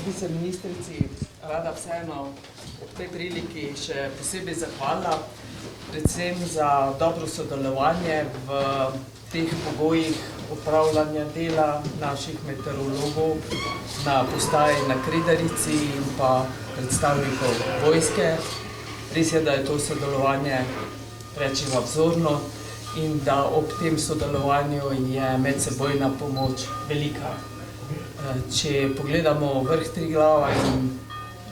Jaz bi se ministrici rada vseeno ob tej priliki še posebej zahvalila, predvsem za dobro sodelovanje v teh pogojih upravljanja dela naših meteorologov na postaji na Kredarici in pa predstavnikov vojske. Res je, da je to sodelovanje rečeva vzorno in da ob tem sodelovanju je medsebojna pomoč velika. Če pogledamo vrh Triglava in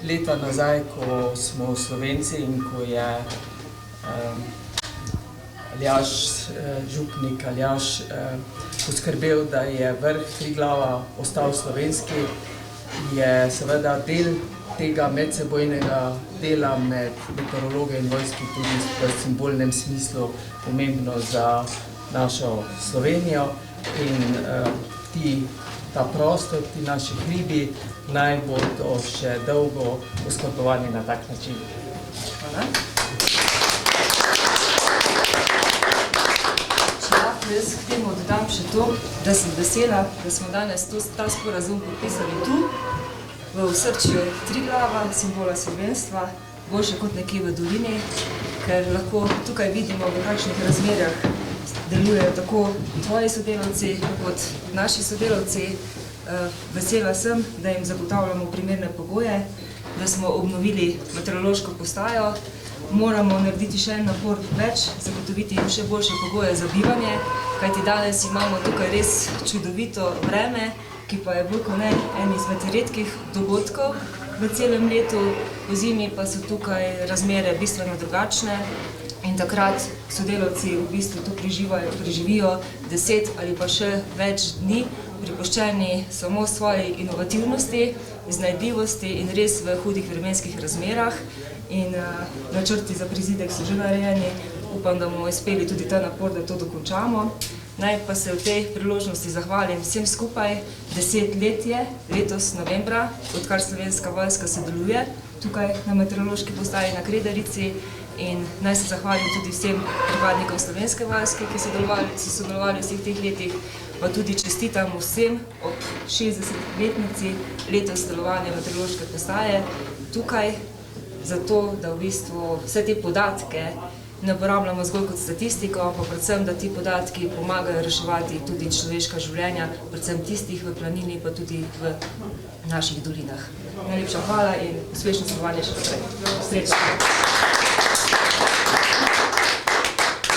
leta nazaj, ko smo Slovenci in ko je Aljaž Župnik, poskrbel, da je vrh Triglava ostal slovenski, je seveda del tega medsebojnega dela med meteorologi in vojski tudi v simbolnem smislu pomembno za našo Slovenijo in ta prostor, ti naši hribi naj bodo še dolgo oskrbovani na tak način. Hvala. Jaz k temu dodam še to, da sem vesela, da smo danes ta sporazum podpisali tu, v osrčju Triglava, simbola slovenstva, boljše kot nekje v dolini, ker lahko tukaj vidimo, v kakšnih razmerah delujejo tako tvoji sodelavci kot naši sodelavci. Vesela sem, da jim zagotavljamo primerne pogoje, da smo obnovili meteorološko postajo. Moramo narediti še en napor več, zagotoviti jim še boljše pogoje za bivanje, kajti danes imamo tukaj res čudovito vreme, ki pa je bolj kot ne en izmed redkih dogodkov v celem letu. Pozimi pa so tukaj razmere bistveno drugačne in takrat sodelavci v bistvu tu preživijo 10 ali pa še več dni, pripuščeni samo svoji inovativnosti, iznajdljivosti in res v hudih vremenskih razmerah. In načrti za prizidek so že narejeni. Upam, da bomo uspeli tudi ta napor, da to dokončamo. Naj pa se v tej priložnosti zahvalim vsem skupaj. 10 let je letos novembra, odkar Slovenska vojska sodeluje tukaj na meteorološki postaji na Kredarici. In naj se zahvalim tudi vsem pripadnikom Slovenske vojske, ki so sodelovali v vseh teh letih, pa tudi čestitam vsem ob 60-letnici letos delovanja meteorološke postaje tukaj, zato, da v bistvu vse te podatke ne uporabljamo zgolj kot statistiko, ampak predvsem, da ti podatki pomagajo reševati tudi človeška življenja, predvsem tistih v planini, pa tudi v naših dolinah. Najlepša hvala in uspešno sodelovanje še naprej. Srečno!